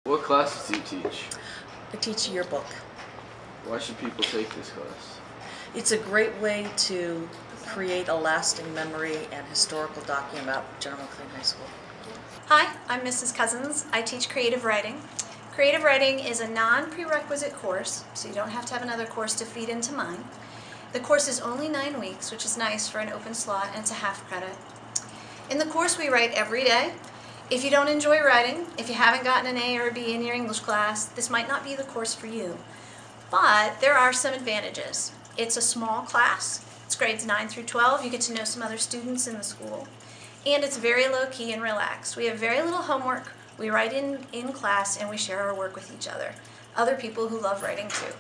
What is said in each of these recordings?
What classes do you teach? I teach yearbook. Why should people take this class? It's a great way to create a lasting memory and historical document about General McLean High School. Hi, I'm Mrs. Cousins. I teach creative writing. Creative writing is a non-prerequisite course, so you don't have to have another course to feed into mine. The course is only 9 weeks, which is nice for an open slot, and it's a half credit. In the course, we write every day. If you don't enjoy writing, if you haven't gotten an A or a B in your English class, this might not be the course for you. But there are some advantages. It's a small class. It's grades 9 through 12. You get to know some other students in the school. And it's very low-key and relaxed. We have very little homework. We write in class, and we share our work with each other. Other people who love writing too.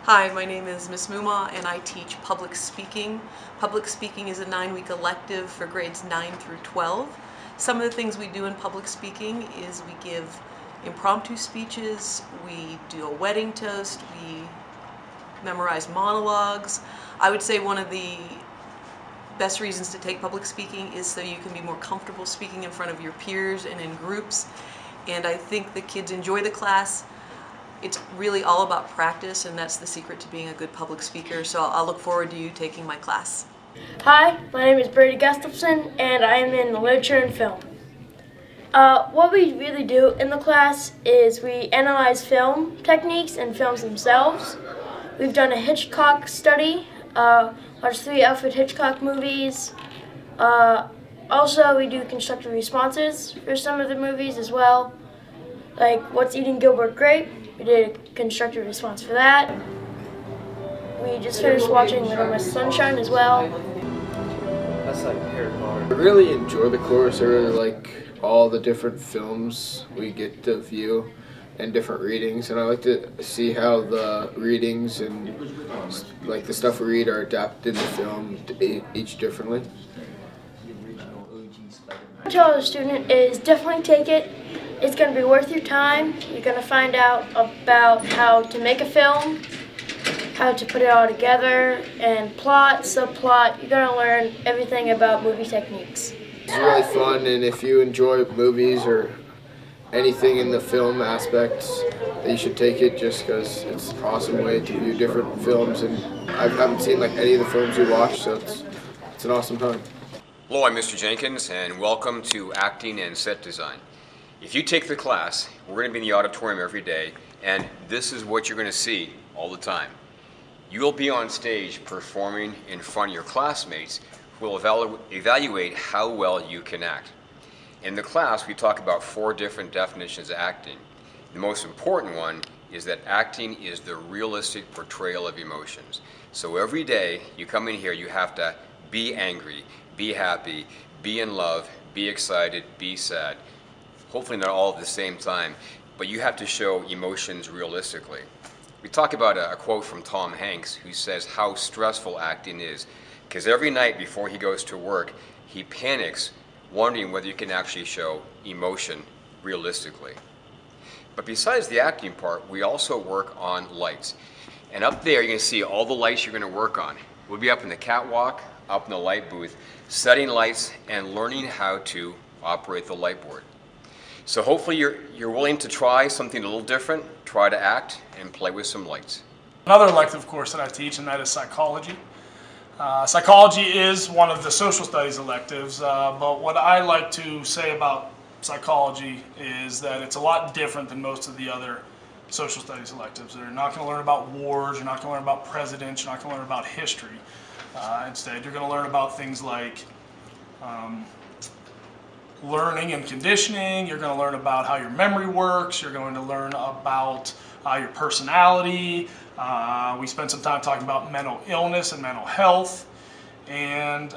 Hi, my name is Miss Muma, and I teach public speaking. Public speaking is a 9-week elective for grades 9 through 12. Some of the things we do in public speaking is we give impromptu speeches, we do a wedding toast, we memorize monologues. I would say one of the best reasons to take public speaking is so you can be more comfortable speaking in front of your peers and in groups. And I think the kids enjoy the class. It's really all about practice, and that's the secret to being a good public speaker. So I'll look forward to you taking my class. Hi, my name is Brady Gustafson, and I am in literature and film. What we really do in the class is we analyze film techniques and films themselves. We've done a Hitchcock study, watched 3 Alfred Hitchcock movies. Also, we do constructive responses for some of the movies as well. Like, What's Eating Gilbert Grape? We did a constructive response for that. We just finished watching Little Miss Sunshine as well. That's like Harry Potter. I really enjoy the course. I really like all the different films we get to view and different readings, and I like to see how the readings and like the stuff we read are adapted in the film each differently. I tell the student is definitely take it. It's going to be worth your time. You're going to find out about how to make a film, how to put it all together, and plot, subplot. You're going to learn everything about movie techniques. It's really fun, and if you enjoy movies or anything in the film aspects, you should take it just because it's an awesome way to view different films, and I haven't seen like any of the films you watch, so it's an awesome time. Hello, I'm Mr. Jenkins, and welcome to Acting and Set Design. If you take the class, we're going to be in the auditorium every day, and this is what you're going to see all the time. You'll be on stage performing in front of your classmates who will evaluate how well you can act. In the class, we talk about 4 different definitions of acting. The most important one is that acting is the realistic portrayal of emotions. So every day you come in here, you have to be angry, be happy, be in love, be excited, be sad. Hopefully not all at the same time, but you have to show emotions realistically. We talk about a quote from Tom Hanks who says how stressful acting is, because every night before he goes to work, he panics wondering whether you can actually show emotion realistically. But besides the acting part, we also work on lights. And up there you're going to see all the lights you're going to work on. We'll be up in the catwalk, up in the light booth, setting lights and learning how to operate the light board. So hopefully you're willing to try something a little different, try to act, and play with some lights. Another elective course that I teach, and that is psychology. Psychology is one of the social studies electives, but what I like to say about psychology is that it's a lot different than most of the other social studies electives. You're not going to learn about wars, you're not going to learn about presidents, you're not going to learn about history. Instead, you're going to learn about things like learning and conditioning. You're going to learn about how your memory works. You're going to learn about your personality. We spent some time talking about mental illness and mental health. And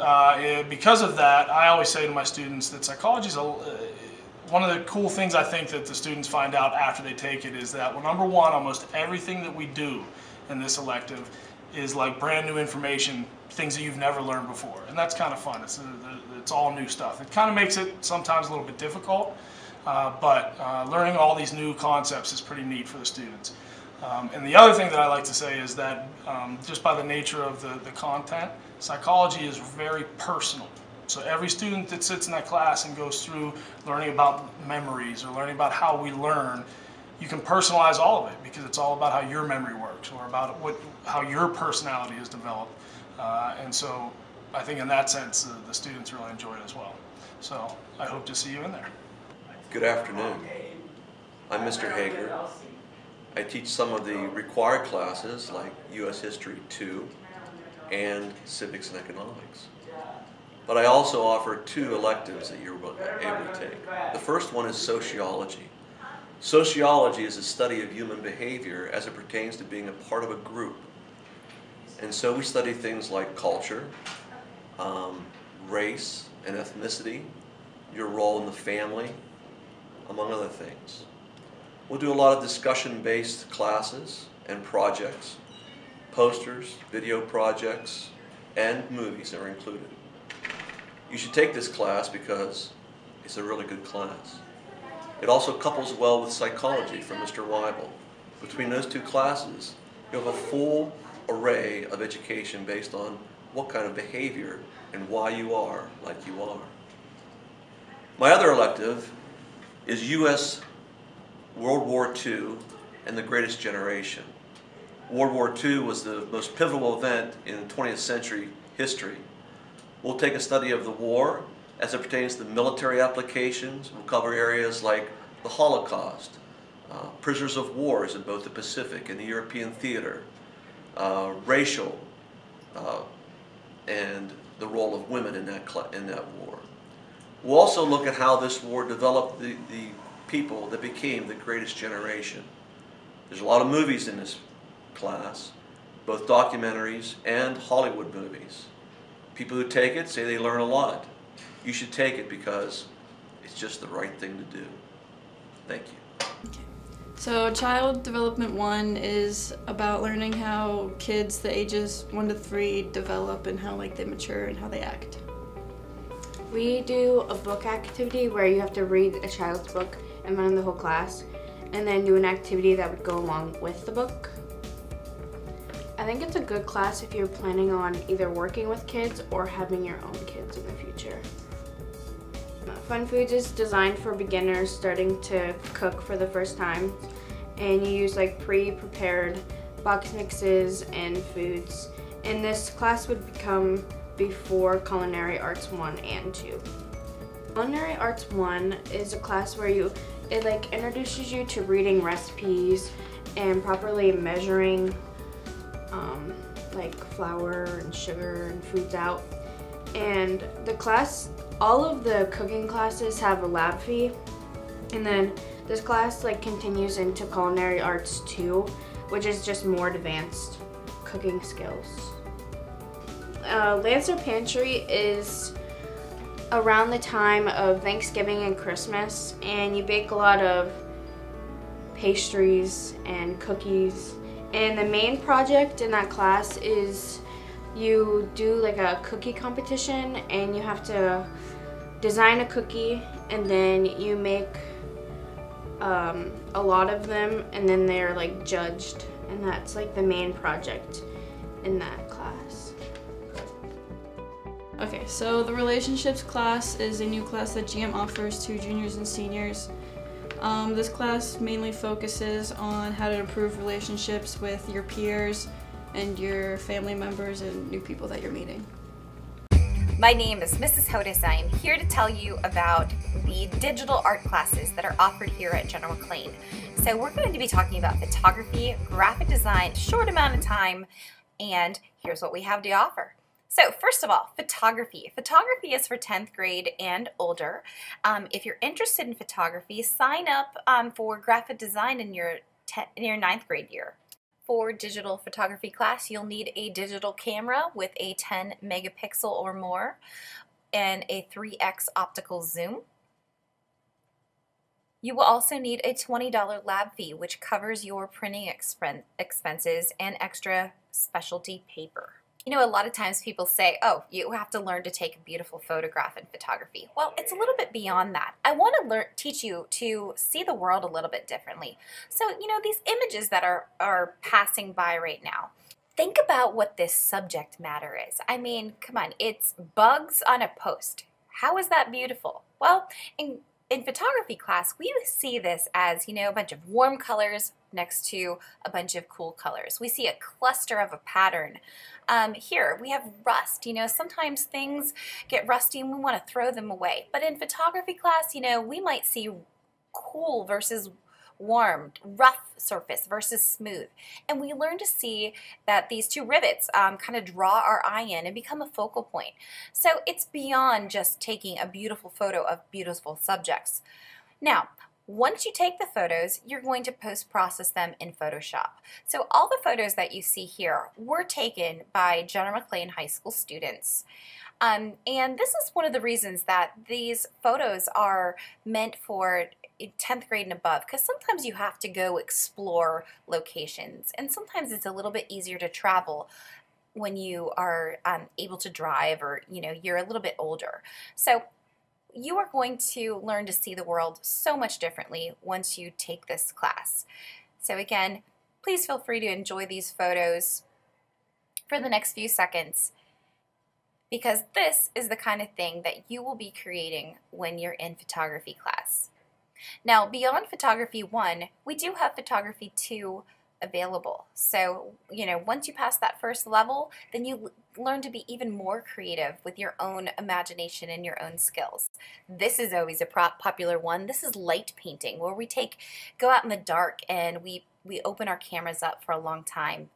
because of that, I always say to my students that psychology is one of the cool things I think that the students find out after they take it is that, well, number one, almost everything that we do in this elective is like brand new information, things that you've never learned before. And that's kind of fun. It's all new stuff. It kind of makes it sometimes a little bit difficult, but learning all these new concepts is pretty neat for the students. And the other thing that I like to say is that just by the nature of the content, psychology is very personal. So every student that sits in that class and goes through learning about memories or learning about how we learn you can personalize all of it because it's all about how your memory works or about how your personality is developed. And so I think in that sense, the students really enjoy it as well. So I hope to see you in there. Good afternoon. I'm Mr. Hager. I teach some of the required classes like U.S. History 2 and Civics and Economics. But I also offer 2 electives that you're able to take. The first one is sociology. Sociology is the study of human behavior as it pertains to being a part of a group. And so we study things like culture, race and ethnicity, your role in the family, among other things. We'll do a lot of discussion-based classes and projects. Posters, video projects, and movies are included. You should take this class because it's a really good class. It also couples well with psychology from Mr. Weibel. Between those 2 classes, you have a full array of education based on what kind of behavior and why you are like you are. My other elective is U.S. World War II and the Greatest Generation. World War II was the most pivotal event in 20th century history. We'll take a study of the war as it pertains to military applications. We'll cover areas like the Holocaust, prisoners of wars in both the Pacific and the European theater, racial, and the role of women in that war. We'll also look at how this war developed the people that became the greatest generation. There's a lot of movies in this class, both documentaries and Hollywood movies. People who take it say they learn a lot. You should take it because it's just the right thing to do. Thank you. Okay. So Child Development 1 is about learning how kids the ages 1 to 3 develop and how they mature and how they act. We do a book activity where you have to read a child's book in front of the whole class and then do an activity that would go along with the book. I think it's a good class if you're planning on either working with kids or having your own kids in the future. Fun Foods is designed for beginners starting to cook for the first time, and you use pre-prepared box mixes and foods. And this class would come before Culinary Arts 1 and 2. Culinary Arts 1 is a class where it introduces you to reading recipes and properly measuring flour and sugar and foods out. And the class, all of the cooking classes have a lab fee, and then this class continues into Culinary Arts 2, which is just more advanced cooking skills. Lancer Pantry is around the time of Thanksgiving and Christmas, and you bake a lot of pastries and cookies. And the main project in that class is you do a cookie competition, and you have to design a cookie, and then you make a lot of them, and then they're judged, and that's the main project in that class. Okay, so the relationships class is a new class that GM offers to juniors and seniors. This class mainly focuses on how to improve relationships with your peers and your family members and new people that you're meeting. My name is Mrs. Hodis. I am here to tell you about the digital art classes that are offered here at General McLean. So we're going to be talking about photography, graphic design, short amount of time, and here's what we have to offer. So first of all, photography. Photography is for 10th grade and older. If you're interested in photography, sign up for graphic design in your 9th grade year. For digital photography class, you'll need a digital camera with a 10 megapixel or more and a 3x optical zoom. You will also need a $20 lab fee, which covers your printing expenses and extra specialty paper. You know, a lot of times people say, oh, you have to learn to take a beautiful photograph in photography. Well, it's a little bit beyond that. I want to teach you to see the world a little bit differently. So, you know, these images that are passing by right now, think about what this subject matter is. I mean, come on, it's bugs on a post. How is that beautiful? Well, in in photography class, we see this as, you know, a bunch of warm colors next to a bunch of cool colors. We see a cluster of a pattern. Here we have rust. You know, sometimes things get rusty and we want to throw them away. But in photography class, you know, we might see cool versus warm, rough surface versus smooth. And we learn to see that these two rivets kind of draw our eye in and become a focal point. So it's beyond just taking a beautiful photo of beautiful subjects. Now, once you take the photos, you're going to post-process them in Photoshop. So all the photos that you see here were taken by General McLean High School students. And this is one of the reasons that these photos are meant for 10th grade and above, because sometimes you have to go explore locations, and sometimes it's a little bit easier to travel when you are able to drive, or you know, you're a little bit older. So you are going to learn to see the world so much differently once you take this class. So again, please feel free to enjoy these photos for the next few seconds, because this is the kind of thing that you will be creating when you're in photography class. Now, beyond Photography 1, we do have Photography 2 available. So, you know, once you pass that first level, then you learn to be even more creative with your own imagination and your own skills. This is always a popular one. This is light painting, where we go out in the dark and we open our cameras up for a long time.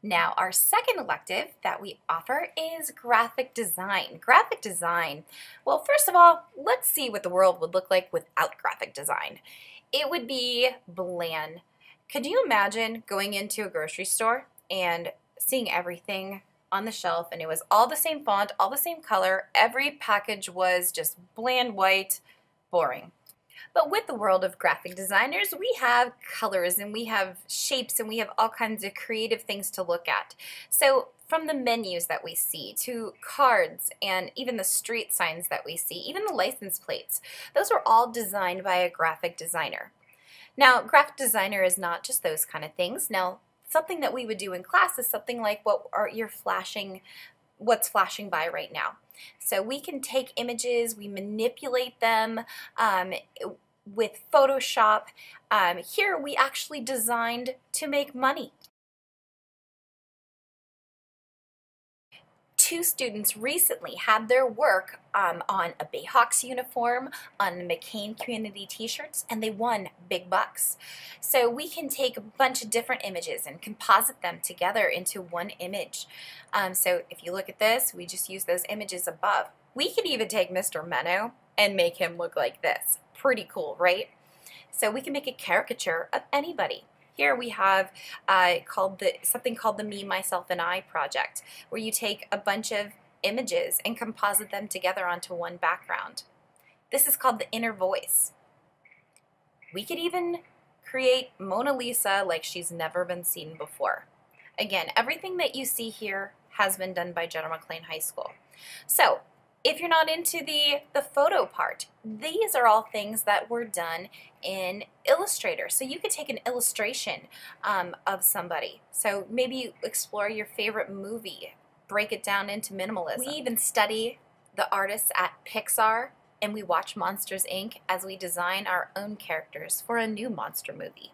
Now, our second elective that we offer is graphic design. Graphic design, well, first of all, let's see what the world would look like without graphic design. It would be bland. Could you imagine going into a grocery store and seeing everything on the shelf and it was all the same font, all the same color, every package was just bland white, boring. But with the world of graphic designers, we have colors and we have shapes and we have all kinds of creative things to look at. So from the menus that we see to cards and even the street signs that we see, even the license plates, those are all designed by a graphic designer. Now, graphic designer is not just those kind of things. Now, something that we would do in class is something like what's flashing by right now. So we can take images, we manipulate them with Photoshop. Here we actually designed to make money. Two students recently had their work on a Bayhawks uniform, on the McCain community t-shirts, and they won big bucks. So we can take a bunch of different images and composite them together into one image. So if you look at this, we just use those images above. We could even take Mr. Menno and make him look like this. Pretty cool, right? So we can make a caricature of anybody. Here we have something called the Me, Myself, and I project, where you take a bunch of images and composite them together onto one background. This is called the inner voice. We could even create Mona Lisa like she's never been seen before. Again, everything that you see here has been done by General McLean High School. So if you're not into the photo part, these are all things that were done in Illustrator. So you could take an illustration of somebody. So maybe explore your favorite movie, break it down into minimalism. We even study the artists at Pixar, and we watch Monsters, Inc. as we design our own characters for a new monster movie.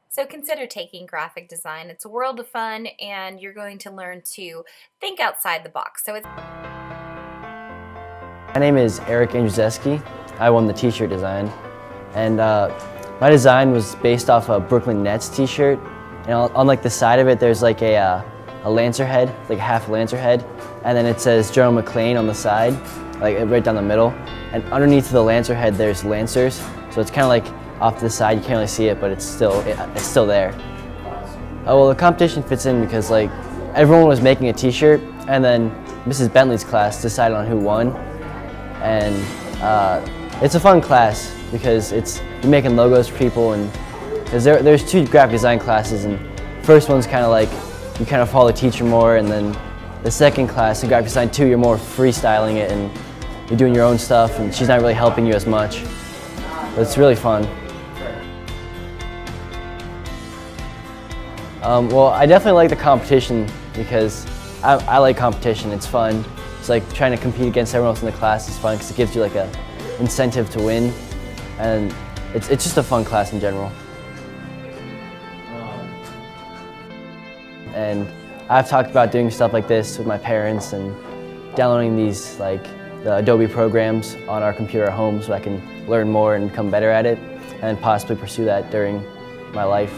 So consider taking graphic design. It's a world of fun, and you're going to learn to think outside the box. So it's My name is Eric Andrzejewski. I won the t-shirt design, and my design was based off a Brooklyn Nets t-shirt, and on like the side of it there's like a Lancer head, like half Lancer head, and then it says General McLean on the side, like right down the middle, and underneath the Lancer head there's Lancers, so it's kind of like off to the side, you can't really see it, but it's still there. Well, the competition fits in because like everyone was making a t-shirt, and then Mrs. Bentley's class decided on who won. And it's a fun class because you're making logos for people, and because there's two graphic design classes, and the first one's kind of like you kind of follow the teacher more, and then the second class in graphic design 2 you're more freestyling it and you're doing your own stuff, and she's not really helping you as much, but it's really fun. Well, I definitely like the competition because I like competition. It's fun It's like trying to compete against everyone else in the class is fun because it gives you like a incentive to win, and it's just a fun class in general. And I've talked about doing stuff like this with my parents and downloading these like the Adobe programs on our computer at home so I can learn more and become better at it, and possibly pursue that during my life.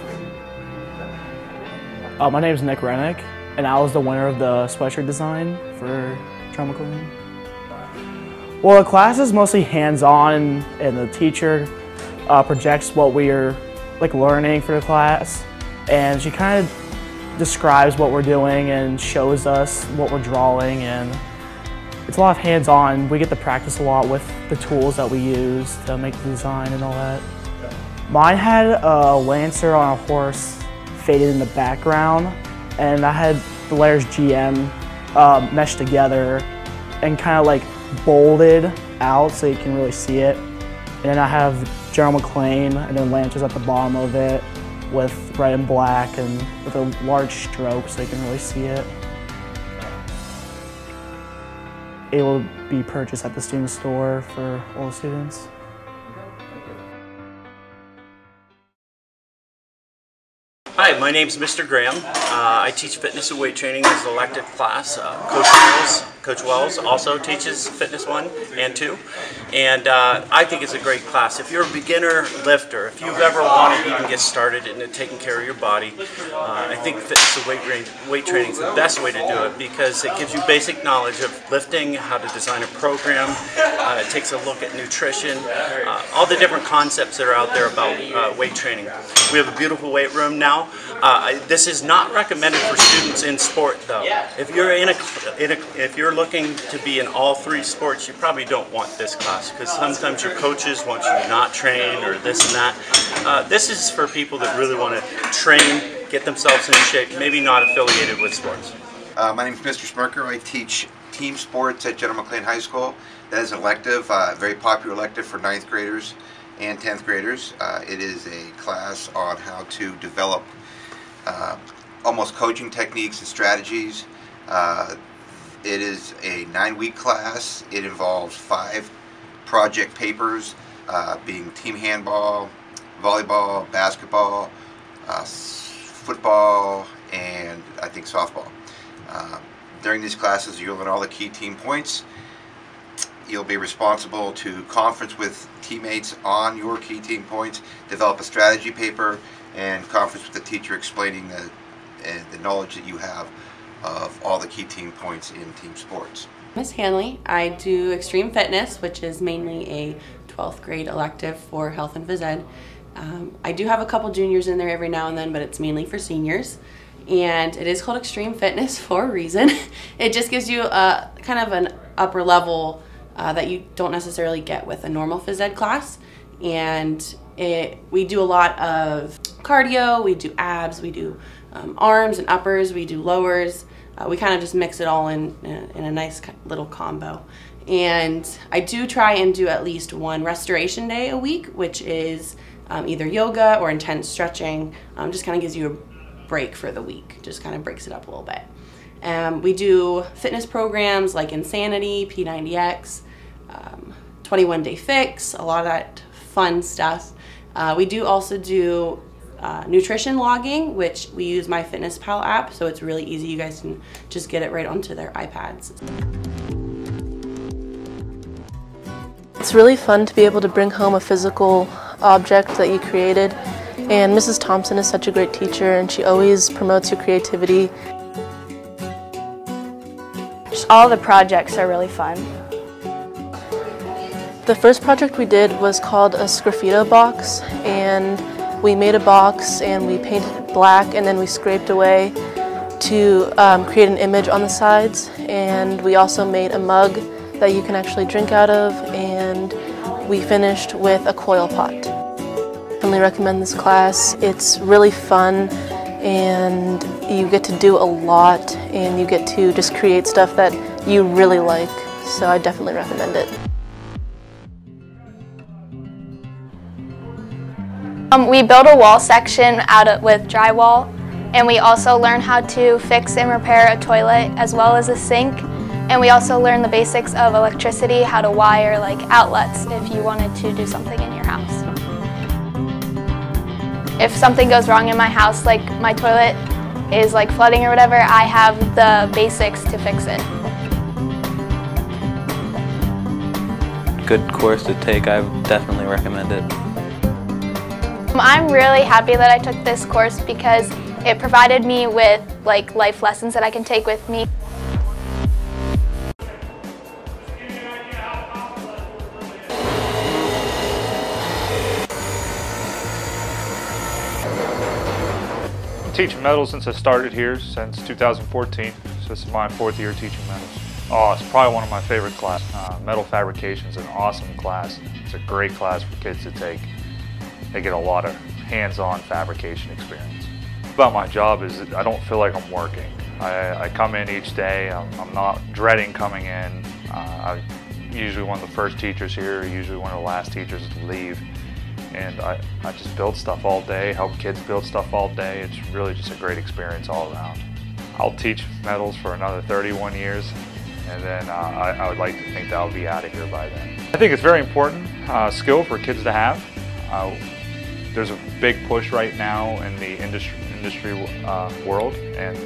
My name is Nick Rennick, and I was the winner of the sweatshirt design for Drama Clean. Well, the class is mostly hands-on, and the teacher projects what we're like learning for the class, and she kind of describes what we're doing and shows us what we're drawing, and it's a lot of hands-on. We get to practice a lot with the tools that we use to make the design and all that. Mine had a lancer on a horse faded in the background, and I had the letters GM meshed together and kind of like bolded out so you can really see it. And then I have General McClane and then Lancers at the bottom of it with red and black and with a large stroke so you can really see it. It will be purchased at the student store for all the students. Hi, my name is Mr. Graham. I teach fitness and weight training as an elective class. Coach Wells also teaches fitness 1 and 2. And I think it's a great class. If you're a beginner lifter, if you've ever wanted to even get started in taking care of your body, I think fitness and weight training is the best way to do it because it gives you basic knowledge of lifting, how to design a program. It takes a look at nutrition, all the different concepts that are out there about weight training. We have a beautiful weight room now. This is not recommended for students in sport, though. If you're if you're looking to be in all 3 sports, you probably don't want this class because sometimes your coaches want you to not train or this and that. This is for people that really want to train, get themselves in shape, maybe not affiliated with sports. My name is Mr. Smirker. I teach team sports at General McClane High School. That is an elective, very popular elective for 9th graders and 10th graders. It is a class on how to develop almost coaching techniques and strategies. It is a 9-week class. It involves 5 project papers, being team handball, volleyball, basketball, football, and I think softball. During these classes, you'll learn all the key team points. You'll be responsible to conference with teammates on your key team points, develop a strategy paper, and conference with the teacher explaining the knowledge that you have of all the key team points in team sports. Miss Hanley. I do extreme fitness, which is mainly a 12th grade elective for health and phys ed. I do have a couple juniors in there every now and then, but it's mainly for seniors. And it is called extreme fitness for a reason. It just gives you a kind of an upper level that you don't necessarily get with a normal phys ed class. And we do a lot of cardio, we do abs, we do arms and uppers, we do lowers. We kind of just mix it all in a nice little combo. And I do try and do at least 1 restoration day a week, which is either yoga or intense stretching. Just kind of gives you a break for the week, just kind of breaks it up a little bit. We do fitness programs like Insanity, P90X, 21 Day Fix, a lot of that fun stuff. We do also do nutrition logging, which we use MyFitnessPal app, so it's really easy. You guys can just get it right onto their iPads. It's really fun to be able to bring home a physical object that you created, and Mrs. Thompson is such a great teacher and she always promotes your creativity. Just all the projects are really fun. The first project we did was called a Sgraffito box, and we made a box and we painted it black and then we scraped away to create an image on the sides, and we also made a mug that you can actually drink out of, and we finished with a coil pot. I definitely recommend this class. It's really fun and you get to do a lot and you get to just create stuff that you really like, so I definitely recommend it. We built a wall section with drywall, and we also learned how to fix and repair a toilet as well as a sink. And we also learn the basics of electricity, how to wire like outlets if you wanted to do something in your house. If something goes wrong in my house, like my toilet is like flooding or whatever, I have the basics to fix it. Good course to take, I would definitely recommend it. I'm really happy that I took this course because it provided me with like life lessons that I can take with me. I'm teaching metals since I started here, since 2014. So this is my 4th year teaching metals. Oh, it's probably one of my favorite classes. Metal fabrication is an awesome class. It's a great class for kids to take. They get a lot of hands-on fabrication experience. About my job is I don't feel like I'm working. I come in each day, I'm not dreading coming in. I'm usually one of the first teachers here, usually one of the last teachers to leave. And I just build stuff all day, help kids build stuff all day. It's really just a great experience all around. I'll teach metals for another 31 years, and then I would like to think that I'll be out of here by then. I think it's very important skill for kids to have. There's a big push right now in the industry world, and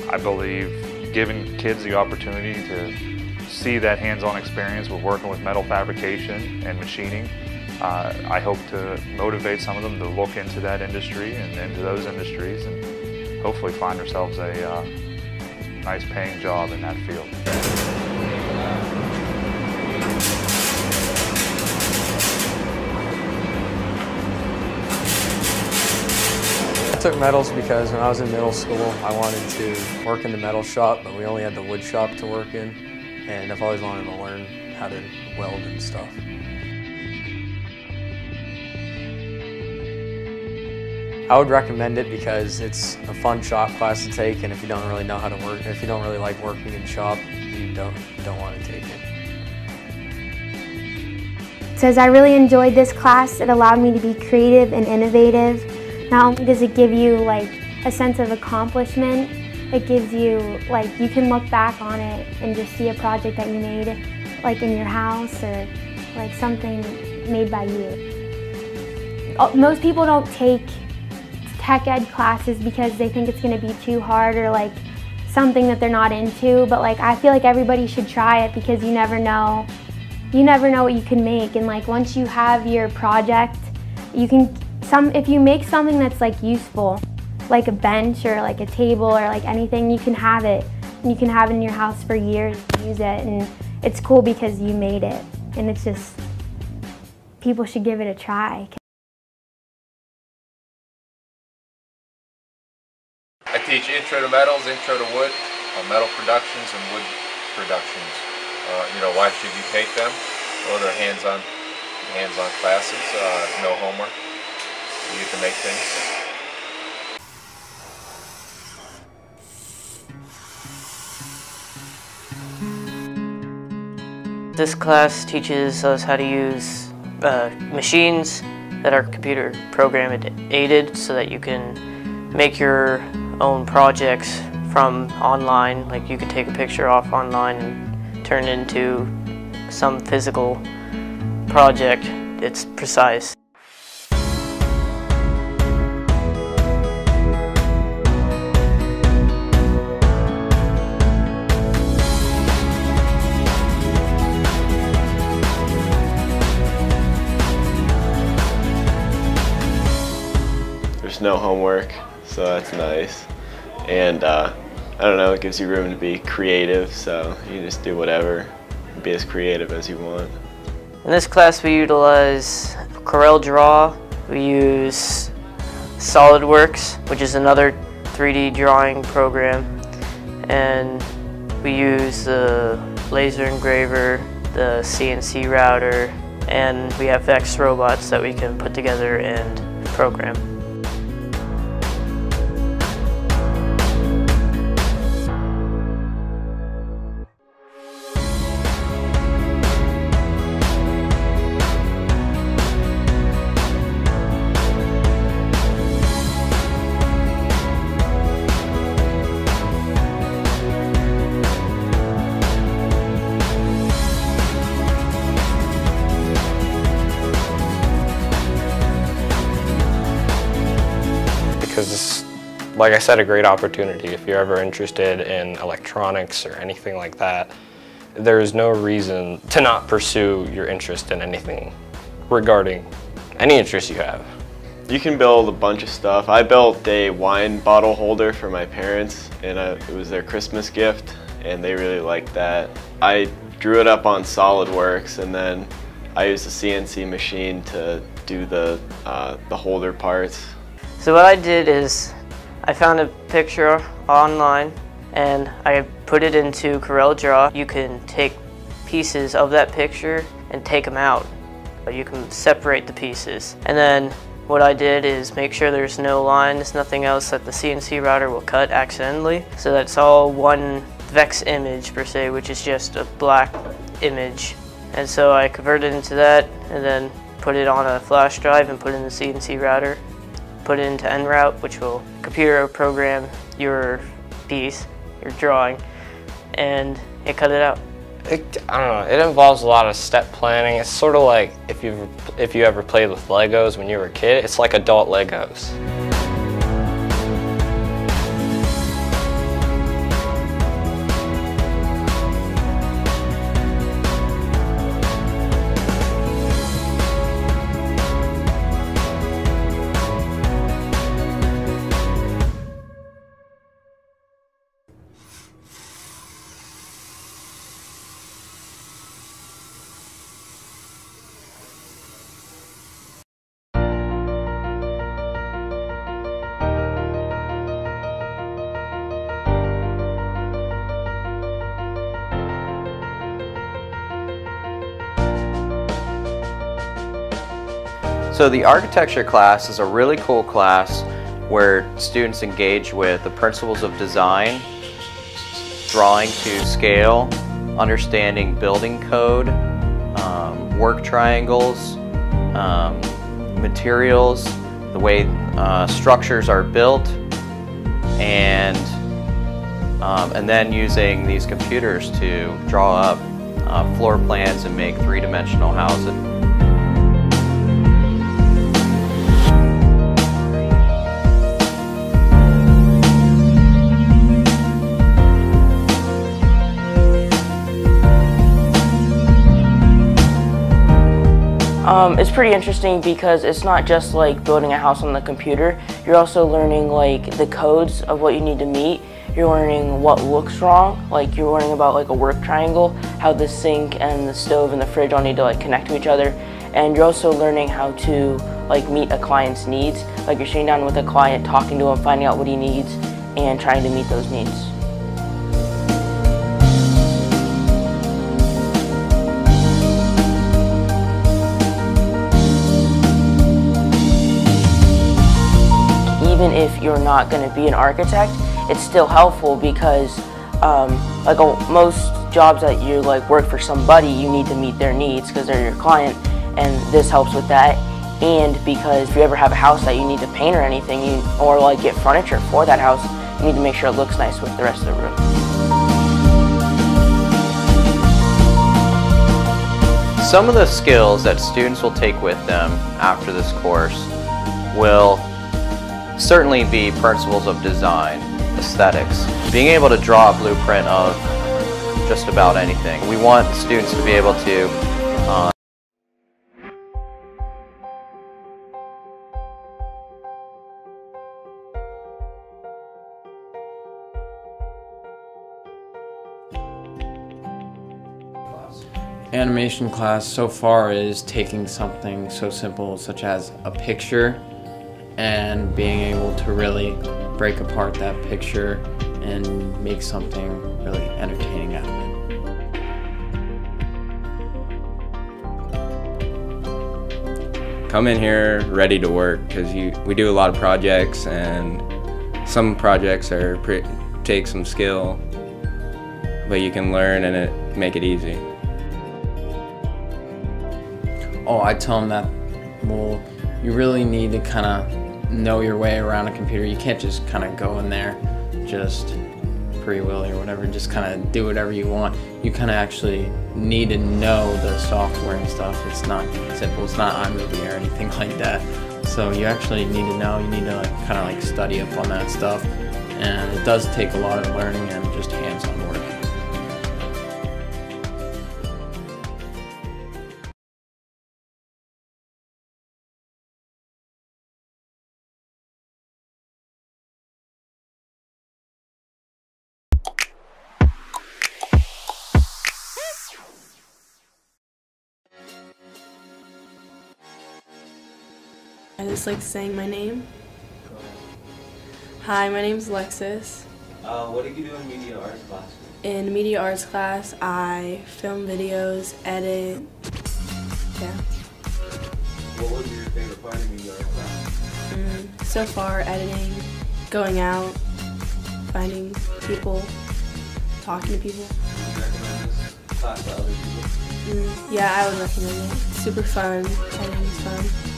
I believe giving kids the opportunity to see that hands-on experience with working with metal fabrication and machining, I hope to motivate some of them to look into that industry and into those industries and hopefully find themselves a nice paying job in that field. I took metals because when I was in middle school I wanted to work in the metal shop, but we only had the wood shop to work in, and I've always wanted to learn how to weld and stuff. I would recommend it because it's a fun shop class to take, and if you don't really know how to work, if you don't really like working in shop, you don't want to take it. Says I really enjoyed this class. It allowed me to be creative and innovative. Not only does it give you like a sense of accomplishment, it gives you like you can look back on it and just see a project that you made like in your house or like something made by you. Most people don't take tech ed classes because they think it's going to be too hard or like something that they're not into, but like I feel like everybody should try it because you never know what you can make, and like once you have your project, you can if you make something that's like useful, like a bench or like a table or like anything, you can have it and you can have it in your house for years and use it, and it's cool because you made it, and it's just people should give it a try. I teach intro to metals, intro to wood, metal productions and wood productions. You know, why should you take them? Well, they're hands-on classes, no homework. You get to make things. This class teaches us how to use machines that are computer program aided so that you can make your own projects from online. Like you could take a picture off online and turn it into some physical project. It's precise. There's no homework, so that's nice. And I don't know, it gives you room to be creative, so you just do whatever, be as creative as you want. In this class we utilize Corel Draw, we use Solidworks, which is another 3D drawing program, and we use the laser engraver, the CNC router, and we have X robots that we can put together and program. like I said, a great opportunity. If you're ever interested in electronics or anything like that, there is no reason to not pursue your interest in anything regarding any interest you have. You can build a bunch of stuff. I built a wine bottle holder for my parents, and it was their Christmas gift, and they really liked that. I drew it up on Solidworks, and then I used a CNC machine to do the holder parts. So what I did is I found a picture online and I put it into CorelDRAW. You can take pieces of that picture and take them out. You can separate the pieces. And then what I did is make sure there's no lines, nothing else that the CNC router will cut accidentally. So that's all one Vex image per se, which is just a black image. And so I converted it into that and then put it on a flash drive and put it in the CNC router. Put it into enroute, which will computer program your piece, your drawing, and it cut it out. I don't know, it involves a lot of step planning. It's sort of like if you ever played with Legos when you were a kid, it's like adult Legos. So the architecture class is a really cool class where students engage with the principles of design, drawing to scale, understanding building code, work triangles, materials, the way structures are built, and then using these computers to draw up floor plans and make three-dimensional houses. It's pretty interesting because it's not just like building a house on the computer. You're also learning like the codes of what you need to meet. You're learning what looks wrong. Like you're learning about like a work triangle, how the sink and the stove and the fridge all need to like connect to each other. And you're also learning how to like meet a client's needs. Like you're sitting down with a client, talking to him, finding out what he needs, and trying to meet those needs. Even if you're not going to be an architect, it's still helpful because most jobs that you like work for somebody, you need to meet their needs because they're your client, and this helps with that. And because if you ever have a house that you need to paint or anything, or like get furniture for that house, you need to make sure it looks nice with the rest of the room. Some of the skills that students will take with them after this course will certainly be principles of design, aesthetics, being able to draw a blueprint of just about anything. We want students to be able to Animation class so far is taking something so simple such as a picture and being able to really break apart that picture and make something really entertaining out of it. Come in here ready to work because we do a lot of projects, and some projects take some skill, but you can learn and make it easy. Oh, I tell them that, well, you really need to kind of know your way around a computer. You can't just kind of go in there just free willy or whatever, just kind of do whatever you want. You kind of actually need to know the software and stuff. It's not simple, it's not iMovie or anything like that. So you actually need to know, you need to kind of like study up on that stuff, and it does take a lot of learning and just hands-on work. I just like saying my name. Hi, my name's Alexis. What did you do in media arts class? In media arts class, I film videos, edit, yeah. What was your favorite part of media arts class? So far, editing, going out, finding people, talking to people. Would you recommend this class to other people? Yeah, I would recommend it. Super fun, editing's fun.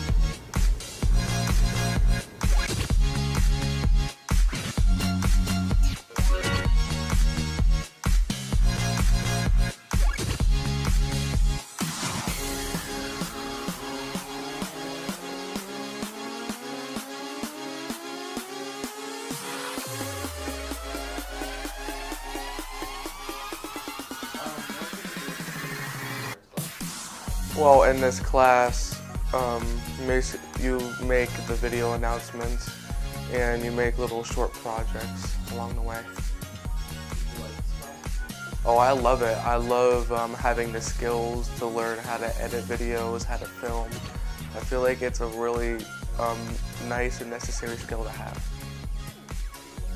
Well, in this class, you make the video announcements and you make little short projects along the way. Oh, I love it. I love having the skills to learn how to edit videos, how to film. I feel like it's a really nice and necessary skill to have.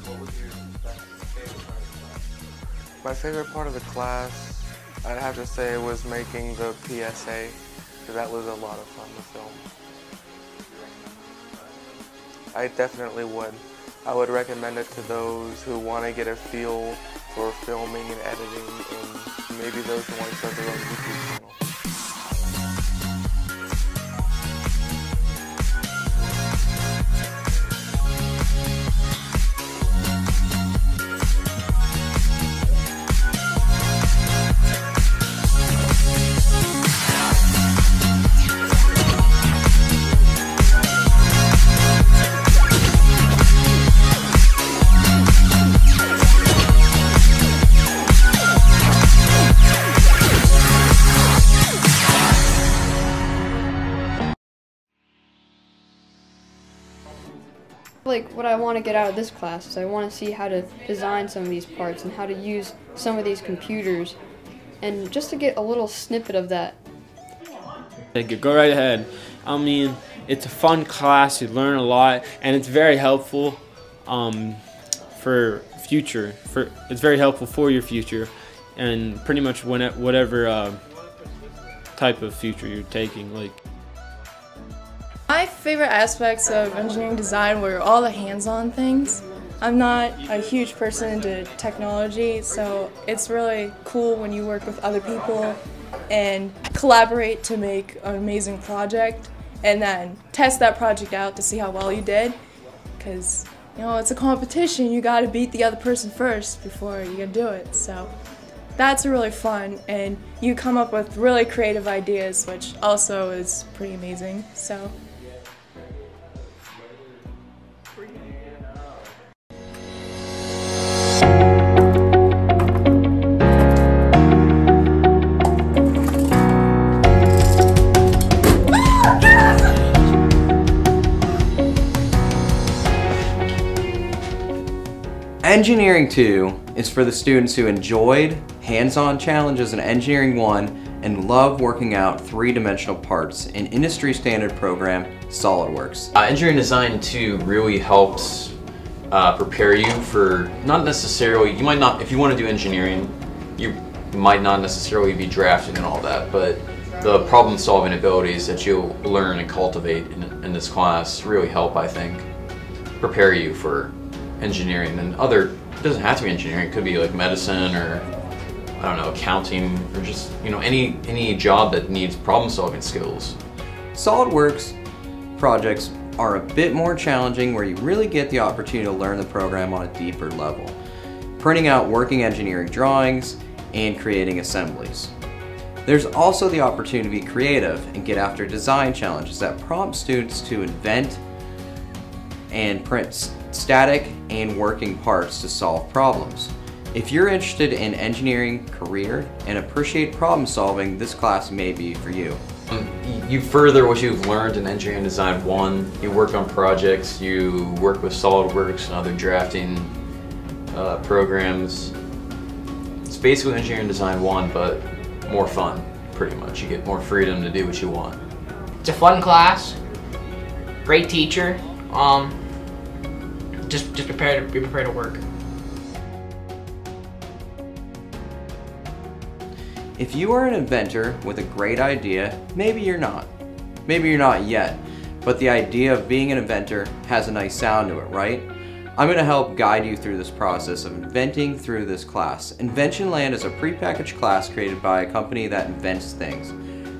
What was your favorite part of the class? My favorite part of the class, I'd have to say, was making the PSA, because that was a lot of fun to film. I definitely would. I would recommend it to those who want to get a feel for filming and editing, and maybe those who want to start their own YouTube channel. Like what I want to get out of this class is I want to see how to design some of these parts and how to use some of these computers, and just to get a little snippet of that. Go right ahead. I mean, it's a fun class, you learn a lot, and it's very helpful for future. It's very helpful for your future, and pretty much whatever type of future you're taking. Like, my favorite aspects of engineering design were all the hands-on things. I'm not a huge person into technology, so it's really cool when you work with other people and collaborate to make an amazing project and then test that project out to see how well you did. Because, you know, it's a competition, you gotta beat the other person first before you can do it. So that's really fun, and you come up with really creative ideas, which also is pretty amazing. So. Engineering 2 is for the students who enjoyed hands-on challenges in Engineering 1 and love working out three-dimensional parts in industry standard program Solidworks. Engineering Design 2 really helps prepare you for not necessarily, you might not, if you want to do engineering, you might not necessarily be drafting and all that, but the problem-solving abilities that you'll learn and cultivate in this class really help, I think, prepare you for engineering and other, it doesn't have to be engineering, it could be like medicine or, I don't know, accounting, or just, you know, any job that needs problem-solving skills. Solidworks projects are a bit more challenging, where you really get the opportunity to learn the program on a deeper level, printing out working engineering drawings and creating assemblies. There's also the opportunity to be creative and get after design challenges that prompt students to invent and print static and working parts to solve problems. If you're interested in engineering career and appreciate problem solving, this class may be for you. You further what you've learned in Engineering Design 1, you work on projects, you work with Solidworks and other drafting programs. It's basically Engineering Design 1, but more fun, pretty much. You get more freedom to do what you want. It's a fun class, great teacher, just be prepared to work. If you are an inventor with a great idea, maybe you're not. Maybe you're not yet, but the idea of being an inventor has a nice sound to it, right? I'm going to help guide you through this process of inventing through this class. Invention Land is a prepackaged class created by a company that invents things.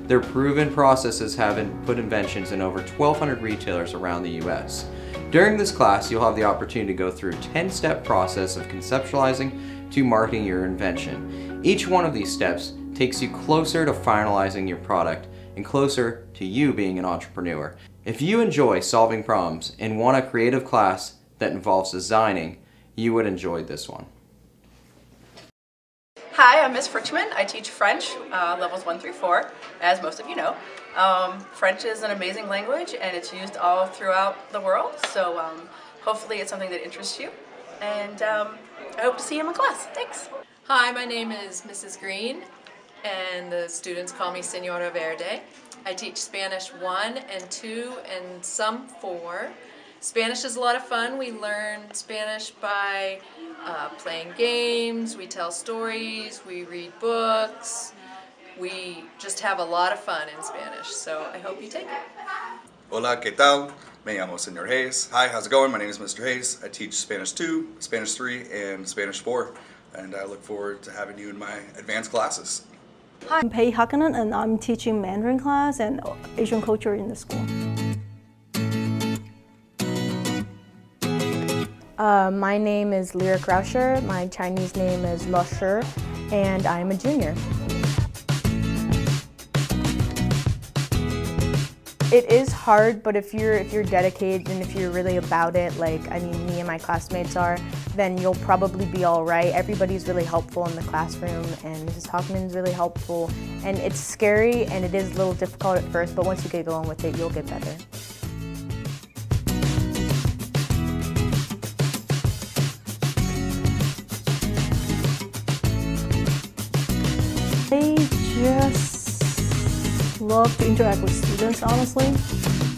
Their proven processes have put inventions in over 1,200 retailers around the US. During this class, you'll have the opportunity to go through a 10-step process of conceptualizing to marketing your invention. Each one of these steps takes you closer to finalizing your product and closer to you being an entrepreneur. If you enjoy solving problems and want a creative class that involves designing, you would enjoy this one. Hi, I'm Ms. Fritchman. I teach French, levels 1 through 4, as most of you know. French is an amazing language and it's used all throughout the world, so hopefully it's something that interests you. And I hope to see you in my class. Thanks. Hi, my name is Mrs. Green, and the students call me Senora Verde. I teach Spanish 1 and 2 and some 4. Spanish is a lot of fun. We learn Spanish by playing games, we tell stories, we read books. We just have a lot of fun in Spanish, so I hope you take it. Hola, ¿qué tal? Me llamo Señor Hayes. Hi, how's it going? My name is Mr. Hayes. I teach Spanish 2, Spanish 3, and Spanish 4, and I look forward to having you in my advanced classes. Hi, I'm Pei Hakanen, and I'm teaching Mandarin class and Asian culture in the school. My name is Lyric Rauscher, my Chinese name is Lo Shi, and I'm a junior. It is hard, but if you're dedicated and if you're really about it, like I mean me and my classmates are, then you'll probably be all right. Everybody's really helpful in the classroom, and Mrs. Hockman's really helpful. And it's scary and it is a little difficult at first, but once you get going with it, you'll get better. I just love to interact with students, honestly.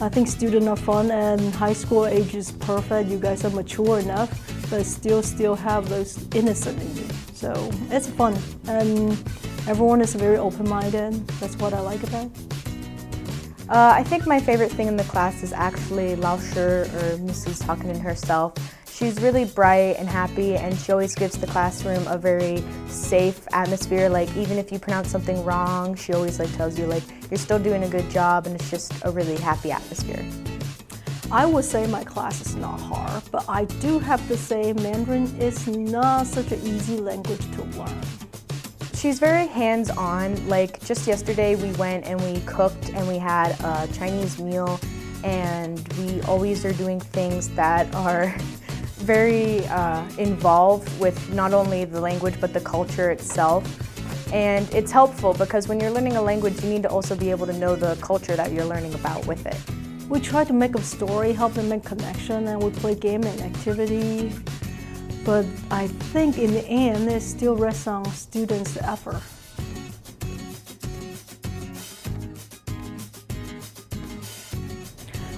I think students are fun, and high school age is perfect. You guys are mature enough, but still have those innocent in you. So it's fun, and everyone is very open-minded. That's what I like about it. I think my favorite thing in the class is actually Lao Shi, or Mrs. Hockman herself. She's really bright and happy, and she always gives the classroom a very safe atmosphere. Like even if you pronounce something wrong, she always tells you you're still doing a good job, and it's just a really happy atmosphere. I would say my class is not hard, but I do have to say Mandarin is not such an easy language to learn. She's very hands-on. Like just yesterday we went and we cooked and we had a Chinese meal, and we always are doing things that are very involved with not only the language but the culture itself. And it's helpful because when you're learning a language, you need to also be able to know the culture that you're learning about with it. We try to make a story, help them make connection, and we play game and activity. But I think in the end, it still rests on students' effort.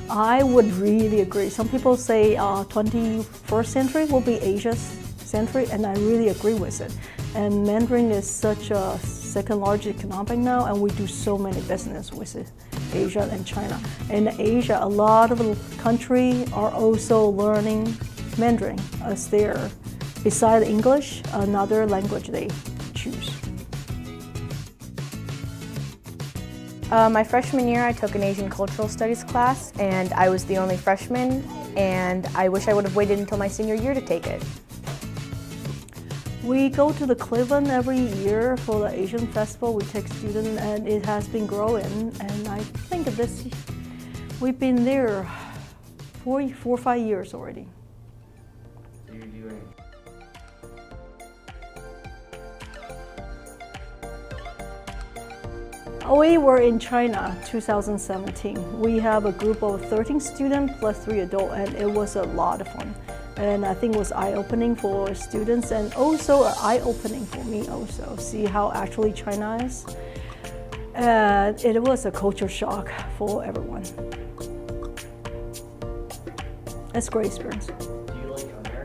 I would really agree. Some people say 21st century will be Asia's century, and I really agree with it. And Mandarin is such a second largest economic now, and we do so many business with it, Asia and China. In Asia, a lot of countries are also learning Mandarin as their, beside English, another language they choose. My freshman year, I took an Asian Cultural Studies class, and I was the only freshman, and I wish I would have waited until my senior year to take it. We go to the Cleveland every year for the Asian Festival. We take students and it has been growing. And I think we've been there 4 or 5 years already. We were in China 2017. We have a group of 13 students plus 3 adults, and it was a lot of fun. And I think it was eye-opening for students and also eye-opening for me also, see how actually China is. It was a culture shock for everyone. It's a great experience.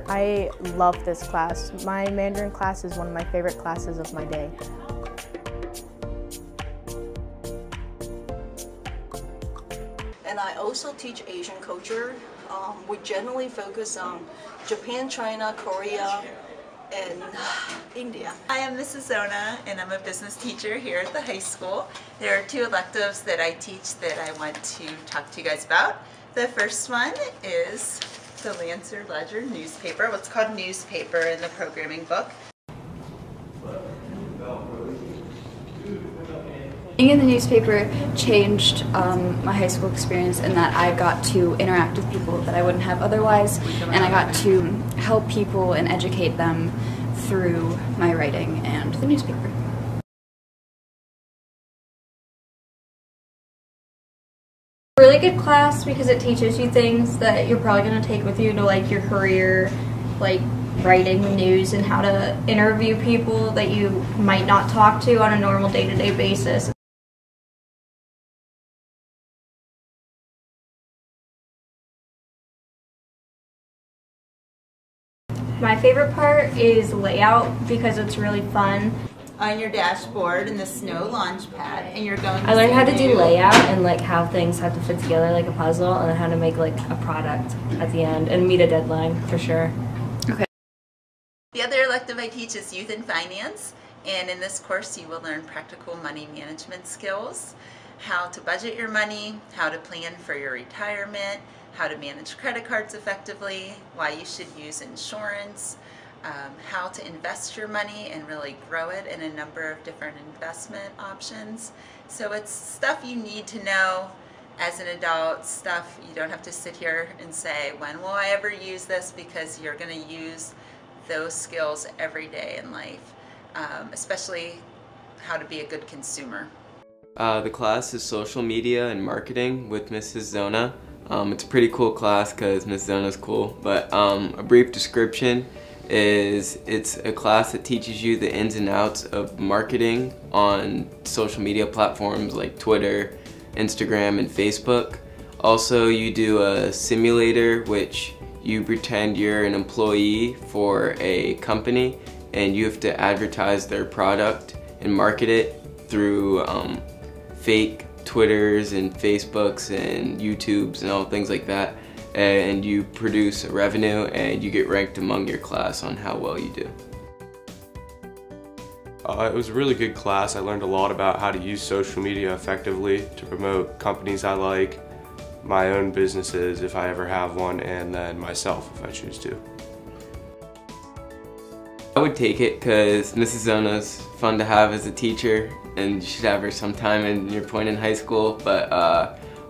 I love this class. My Mandarin class is one of my favorite classes of my day. And I also teach Asian culture. We generally focus on Japan, China, Korea, and India. Hi, I'm Mrs. Zona, and I'm a business teacher here at the high school. There are 2 electives that I teach that I want to talk to you guys about. The first one is the Lancer Ledger newspaper, what's called newspaper in the programming book. Being in the newspaper changed my high school experience in that I got to interact with people that I wouldn't have otherwise, and I got to help people and educate them through my writing and the newspaper. Really good class because it teaches you things that you're probably going to take with you to like your career, like writing the news and how to interview people that you might not talk to on a normal day-to-day basis. My favorite part is layout because it's really fun. On your dashboard in the snow launch pad, and you're going to I learned how to do layout and like how things have to fit together like a puzzle, and how to make like a product at the end and meet a deadline for sure. Okay. The other elective I teach is Youth and Finance, and in this course you will learn practical money management skills, how to budget your money, how to plan for your retirement, how to manage credit cards effectively, why you should use insurance, how to invest your money and really grow it in a number of different investment options. So it's stuff you need to know as an adult, stuff you don't have to sit here and say, when will I ever use this? Because you're going to use those skills every day in life, especially how to be a good consumer. The class is Social Media and Marketing with Mrs. Zona. It's a pretty cool class because Ms. Zona's cool, but a brief description is it's a class that teaches you the ins and outs of marketing on social media platforms like Twitter, Instagram, and Facebook. Also, you do a simulator which you pretend you're an employee for a company and you have to advertise their product and market it through fake Twitters and Facebooks and YouTubes and all things like that, and you produce a revenue and you get ranked among your class on how well you do. It was a really good class. I learned a lot about how to use social media effectively to promote companies I like, my own businesses if I ever have one, and then myself if I choose to. I would take it because Mrs. Zona's fun to have as a teacher, and you should have her sometime in your point in high school, but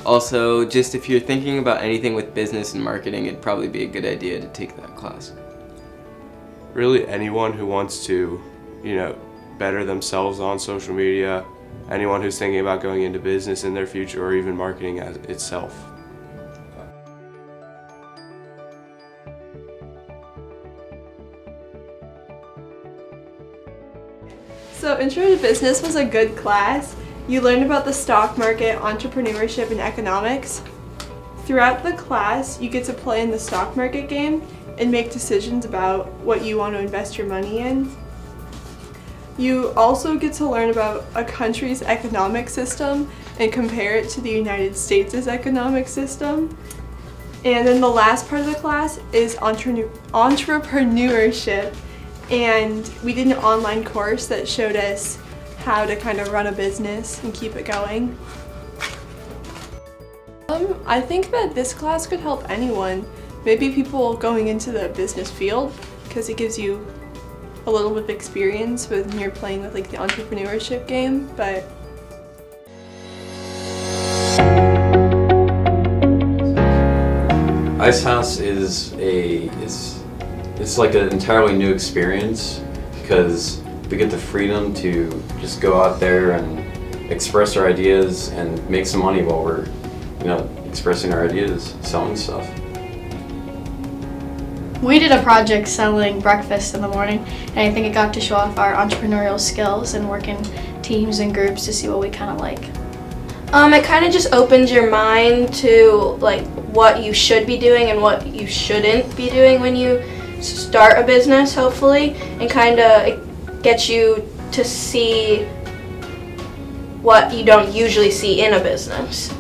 also just if you're thinking about anything with business and marketing, it'd probably be a good idea to take that class. Really anyone who wants to, better themselves on social media, anyone who's thinking about going into business in their future or even marketing as itself. So Intro to Business was a good class. You learned about the stock market, entrepreneurship, and economics. Throughout the class, you get to play in the stock market game and make decisions about what you want to invest your money in. You also get to learn about a country's economic system and compare it to the United States' economic system. And then the last part of the class is entrepreneurship. And we did an online course that showed us how to kind of run a business and keep it going. I think that this class could help anyone, maybe people going into the business field, because it gives you a a little bit of experience when you're playing with like the entrepreneurship game, but Ice House is it's like an entirely new experience because we get the freedom to just go out there and express our ideas and make some money while we're, expressing our ideas, selling stuff. We did a project selling breakfast in the morning, and I think it got to show off our entrepreneurial skills and work in teams and groups to see what we kind of like. It kind of just opens your mind to like what you should be doing and what you shouldn't be doing when you start a business, hopefully, and kind of gets you to see what you don't usually see in a business.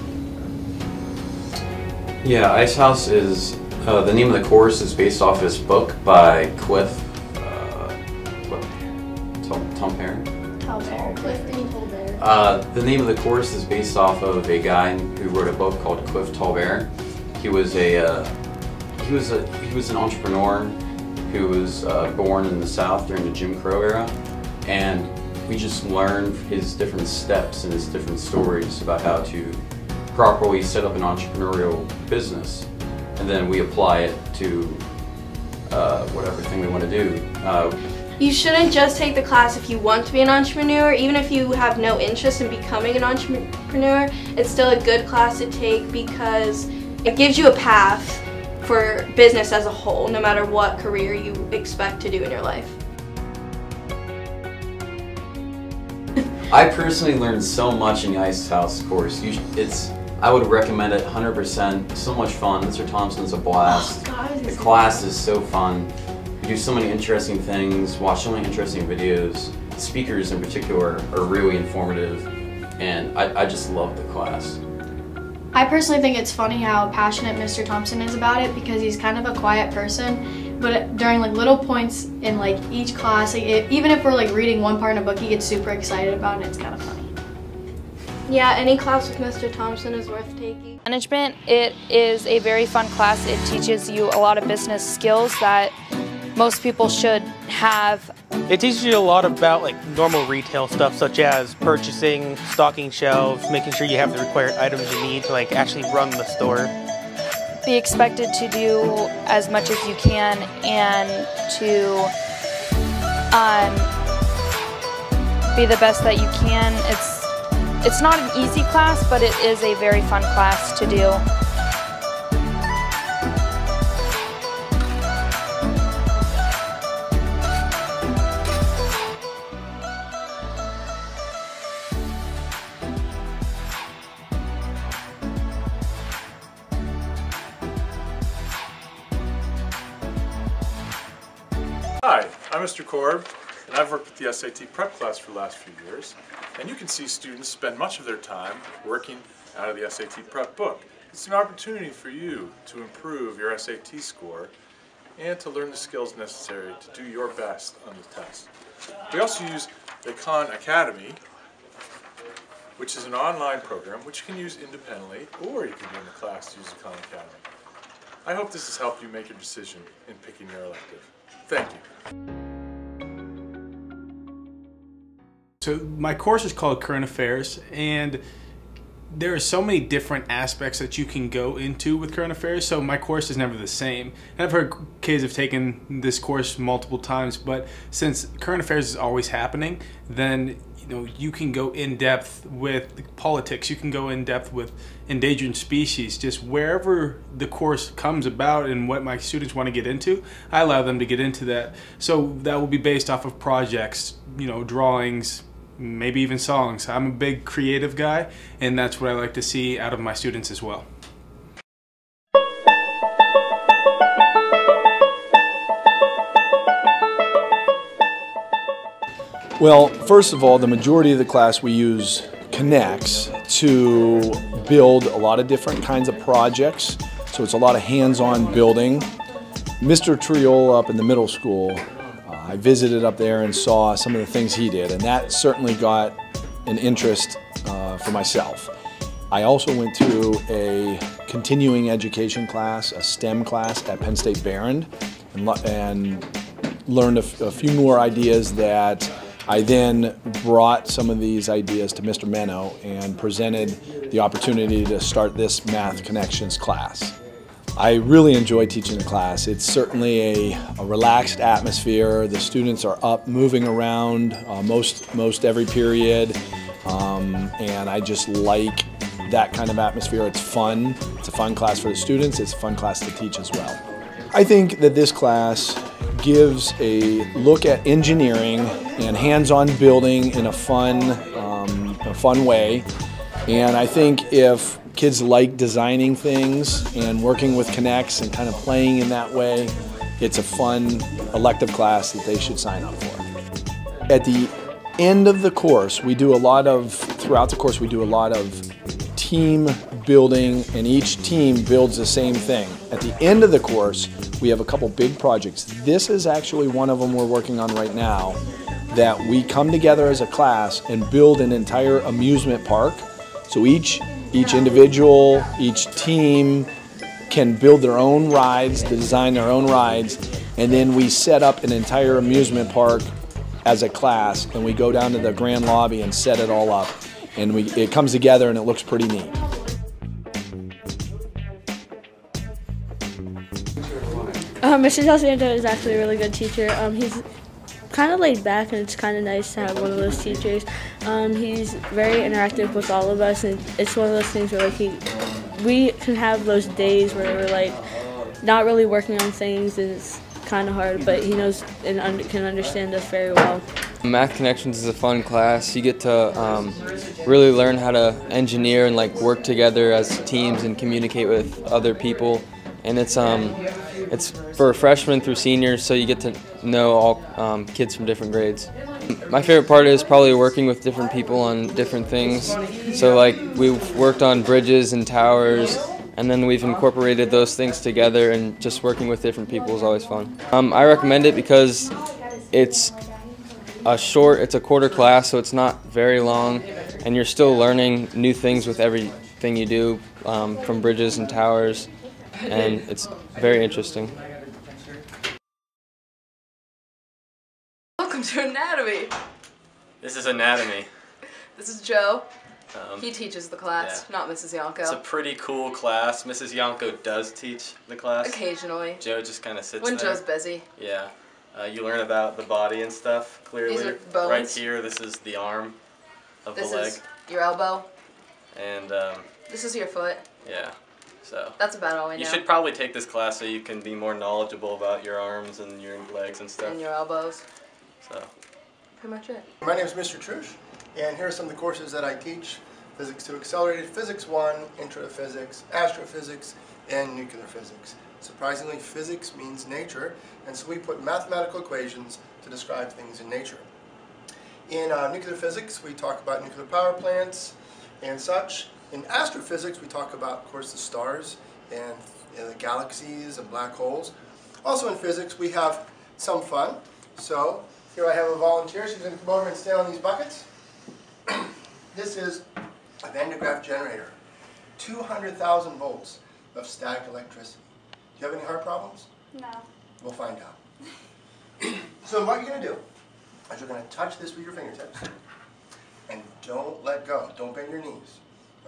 Yeah, Ice House is, the name of the course is based off this book by Cliff, the name of the course is based off of a guy who wrote a book called Cliff Tallbear. He was an entrepreneur who was born in the South during the Jim Crow era, and we just learned his different steps and his different stories about how to properly set up an entrepreneurial business, and then we apply it to whatever thing we want to do. You shouldn't just take the class if you want to be an entrepreneur. Even if you have no interest in becoming an entrepreneur, it's still a good class to take because it gives you a path for business as a whole, no matter what career you expect to do in your life. I personally learned so much in the Ice House course. I would recommend it 100%. So much fun. Mr. Thompson's a blast. The class is so fun. We do so many interesting things, watch so many interesting videos. The speakers in particular are really informative, and I just love the class. I personally think it's funny how passionate Mr. Thompson is about it because he's kind of a quiet person, but during like little points in like each class, even if we're like reading one part in a book, he gets super excited about it and it's kind of funny. Yeah, any class with Mr. Thompson is worth taking. Management, it is a very fun class. It teaches you a lot of business skills that most people should have. It teaches you a lot about like normal retail stuff such as purchasing, stocking shelves, making sure you have the required items you need to like actually run the store. Be expected to do as much as you can and to be the best that you can. It's not an easy class, but it is a very fun class to do. Hi, I'm Mr. Korb, and I've worked with the SAT prep class for the last few years, and you can see students spend much of their time working out of the SAT prep book. It's an opportunity for you to improve your SAT score and to learn the skills necessary to do your best on the test. We also use the Khan Academy, which is an online program which you can use independently, or you can do in the class to use the Khan Academy. I hope this has helped you make your decision in picking your elective. Thank you. So my course is called Current Affairs, and there are so many different aspects that you can go into with current affairs, so my course is never the same. And I've heard kids have taken this course multiple times, but since current affairs is always happening, then you can go in depth with politics, you can go in depth with endangered species, just wherever the course comes about and what my students want to get into, I allow them to get into that. So that will be based off of projects, drawings, maybe even songs. I'm a big creative guy, and that's what I like to see out of my students as well. Well, first of all, the majority of the class we use Connects to build a lot of different kinds of projects. So it's a lot of hands-on building. Mr. Triola up in the middle school, I visited up there and saw some of the things he did, and that certainly got an interest for myself. I also went to a continuing education class, a STEM class at Penn State Behrend, and learned a few more ideas that I then brought some of these ideas to Mr. Menno and presented the opportunity to start this Math Connections class. I really enjoy teaching the class. It's certainly a relaxed atmosphere. The students are up, moving around most every period, and I just like that kind of atmosphere. It's fun. It's a fun class for the students. It's a fun class to teach as well. I think that this class gives a look at engineering and hands-on building in a fun way. And I think if kids like designing things and working with Connects and kind of playing in that way, it's a fun elective class that they should sign up for. At the end of the course, we do a lot of, throughout the course, we do a lot of team building, and each team builds the same thing. At the end of the course, we have a couple big projects. This is actually one of them we're working on right now, that we come together as a class and build an entire amusement park. So each individual, each team can build their own rides, design their own rides, and then we set up an entire amusement park as a class, and we go down to the grand lobby and set it all up. And it comes together and it looks pretty neat. Mr. Del Santo is actually a really good teacher. He's kind of laid back, and it's kind of nice to have one of those teachers. He's very interactive with all of us, and it's one of those things where we can have those days where we're not really working on things, and it's kind of hard, but he knows and can understand us very well. Math Connections is a fun class. You get to really learn how to engineer and work together as teams and communicate with other people. And it's for freshmen through seniors, so you get to know all kids from different grades. My favorite part is probably working with different people on different things. So we've worked on bridges and towers, and then we've incorporated those things together, and just working with different people is always fun. I recommend it because it's a quarter class, so it's not very long, and you're still learning new things with everything you do, from bridges and towers, and it's very interesting. Welcome to Anatomy. This is Anatomy. This is Joe. He teaches the class, yeah. Not Mrs. Yanko. It's a pretty cool class. Mrs. Yanko does teach the class. Occasionally. Joe just kind of sits when there. Joe's busy. Yeah. You learn about the body and stuff clearly. These are bones. Right here, this is the arm of the leg. This is your elbow. And this is your foot. Yeah. So that's about all we know. You should probably take this class so you can be more knowledgeable about your arms and your legs and stuff. And your elbows. So. Pretty much it. My name is Mr. Trush, and here are some of the courses that I teach. Physics 2 Accelerated, Physics 1, Intro to Physics, Astrophysics, and Nuclear Physics. Surprisingly, physics means nature, and so we put mathematical equations to describe things in nature. In nuclear physics, we talk about nuclear power plants and such. In astrophysics, we talk about, of course, the stars and the galaxies and black holes. Also in physics, we have some fun. So here I have a volunteer. She's going to come over and stand on these buckets. This is a Van de Graaff generator. 200,000 volts of static electricity. Do you have any heart problems? No. We'll find out. So what you're going to do is you're going to touch this with your fingertips. And don't let go. Don't bend your knees.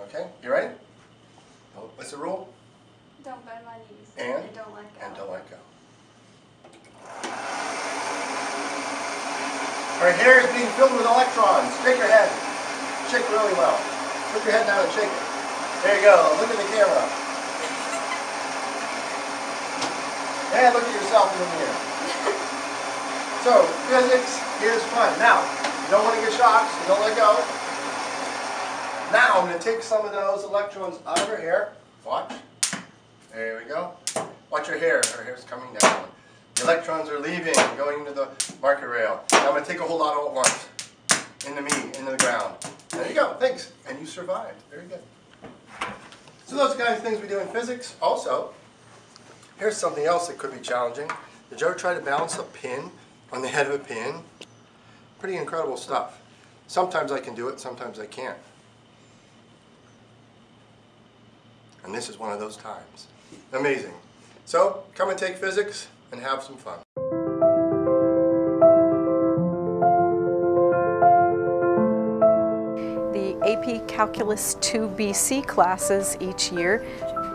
Okay? You ready? What's the rule? Don't bend my knees. And don't let go. And don't let go. Our hair is being filled with electrons. Shake your head. Shake really well. Put your head down and shake it. There you go. Look at the camera. And look at yourself in the mirror. So, physics is fun. Now, you don't want to get shocked, so don't let go. Now, I'm going to take some of those electrons out of her hair. Watch. There we go. Watch her hair. Her hair's coming down. The electrons are leaving, going into the marker rail. Now I'm going to take a whole lot all at once. Into me, into the ground. There you go. Thanks. And you survived. Very good. So those are the kinds of things we do in physics. Also, here's something else that could be challenging. Did you ever try to balance a pin on the head of a pin? Pretty incredible stuff. Sometimes I can do it, sometimes I can't. And this is one of those times. Amazing. So, come and take physics and have some fun. Calculus 2 BC classes each year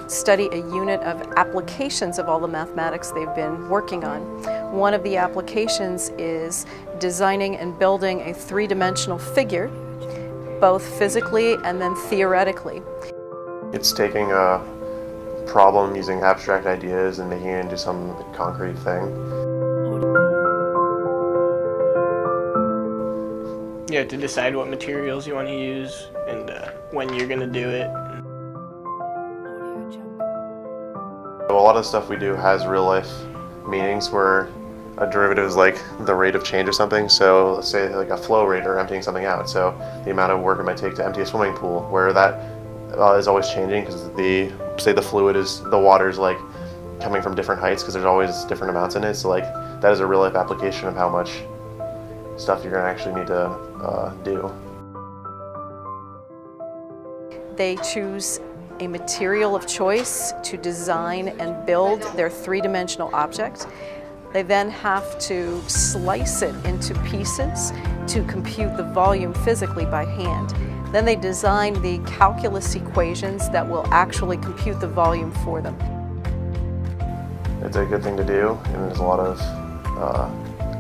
study a unit of applications of all the mathematics they've been working on. One of the applications is designing and building a three-dimensional figure, both physically and then theoretically. It's taking a problem using abstract ideas and making it into some concrete thing. You have to decide what materials you want to use and when you're going to do it. A lot of the stuff we do has real life meanings where a derivative is like the rate of change of something. So let's say like a flow rate or emptying something out. So the amount of work it might take to empty a swimming pool, where that is always changing because say the fluid is, the water is like coming from different heights because there's always different amounts in it. So like that is a real life application of how much stuff you're going to actually need to do. They choose a material of choice to design and build their three-dimensional object. They then have to slice it into pieces to compute the volume physically by hand. Then they design the calculus equations that will actually compute the volume for them. It's a good thing to do, and there's a lot of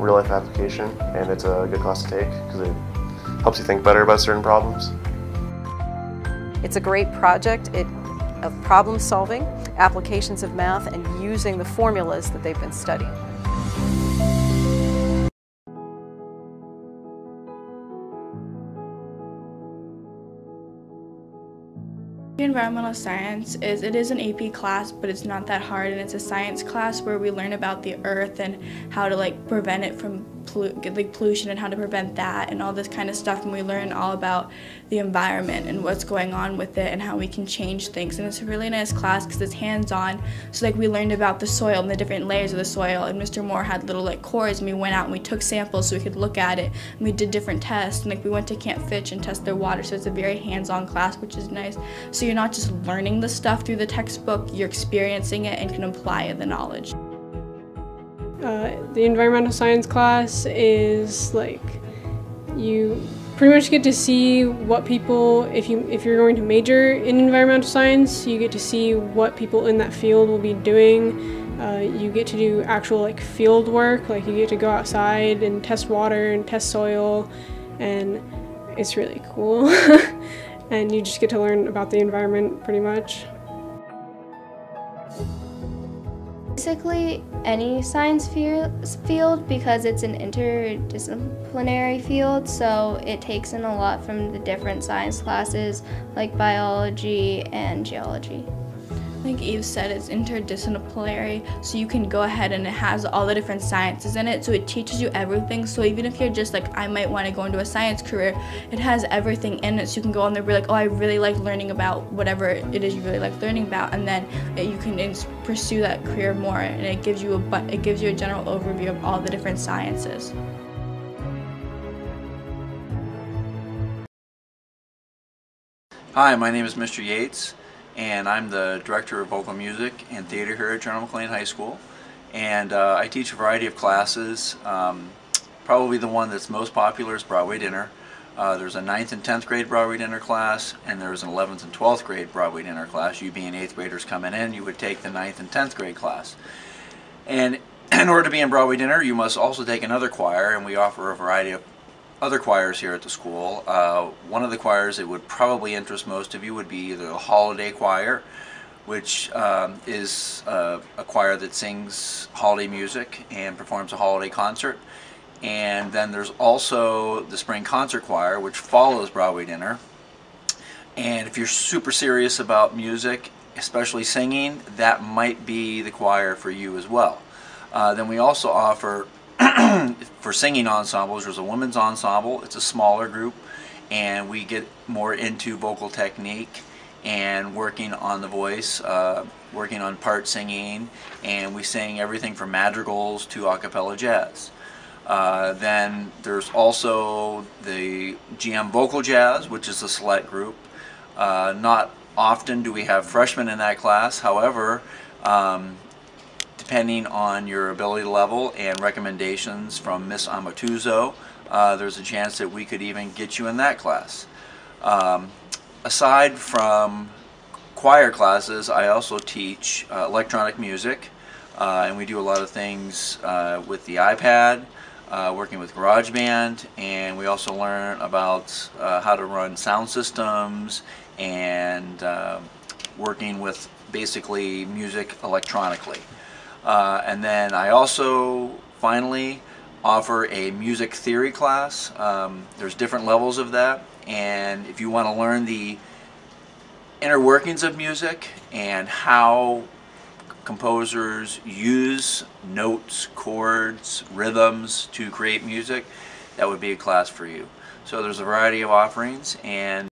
real-life application, and it's a good class to take because it helps you think better about certain problems. It's a great project of problem solving, applications of math, and using the formulas that they've been studying. Environmental science is an AP class, but it's not that hard, and it's a science class where we learn about the earth and how to prevent it from pollution and how to prevent that and all this kind of stuff, and we learn all about the environment and what's going on with it and how we can change things. And it's a really nice class because it's hands-on. So we learned about the soil and the different layers of the soil, and Mr. Moore had little cores, and we went out and we took samples so we could look at it, and we did different tests, and we went to Camp Fitch and tested their water. So it's a very hands-on class, which is nice. So you're not just learning the stuff through the textbook, you're experiencing it and can apply the knowledge. The environmental science class is you pretty much get to see what people, if you're going to major in environmental science, you get to see what people in that field will be doing. You get to do actual field work, you get to go outside and test water and test soil, and it's really cool. And you just get to learn about the environment pretty much. Basically any science field, because it's an interdisciplinary field, so it takes in a lot from the different science classes like biology and geology. Like Eve said, it's interdisciplinary, so you can go ahead and it has all the different sciences in it, so it teaches you everything. So even if you're just I might want to go into a science career, it has everything in it, so you can go on there and be oh, I really like learning about whatever it is you really like learning about, and then you can pursue that career more, and it gives you a general overview of all the different sciences. Hi, my name is Mr. Yates, and I'm the Director of Vocal Music and Theater here at General McLean High School. And I teach a variety of classes. Probably the one that's most popular is Broadway Dinner. There's a 9th and 10th grade Broadway Dinner class, and there's an 11th and 12th grade Broadway Dinner class. You being 8th graders coming in, you would take the 9th and 10th grade class. And in order to be in Broadway Dinner, you must also take another choir, and we offer a variety of other choirs here at the school. One of the choirs that would probably interest most of you would be the Holiday Choir, which is a choir that sings holiday music and performs a holiday concert. And then there's also the Spring Concert Choir, which follows Broadway Dinner. And if you're super serious about music, especially singing, that might be the choir for you as well. Then we also offer for singing ensembles, there's a women's ensemble. It's a smaller group, and we get more into vocal technique and working on the voice, working on part singing, and we sing everything from madrigals to a cappella jazz. Then there's also the GM Vocal Jazz, which is a select group. Not often do we have freshmen in that class, however, depending on your ability level and recommendations from Miss Amatuzo, there's a chance that we could even get you in that class. aside from choir classes, I also teach electronic music, and we do a lot of things with the iPad, working with GarageBand, and we also learn about how to run sound systems and working with basically music electronically. And then I also finally offer a music theory class. There's different levels of that, and if you want to learn the inner workings of music and how composers use notes, chords, rhythms to create music, that would be a class for you. So there's a variety of offerings, and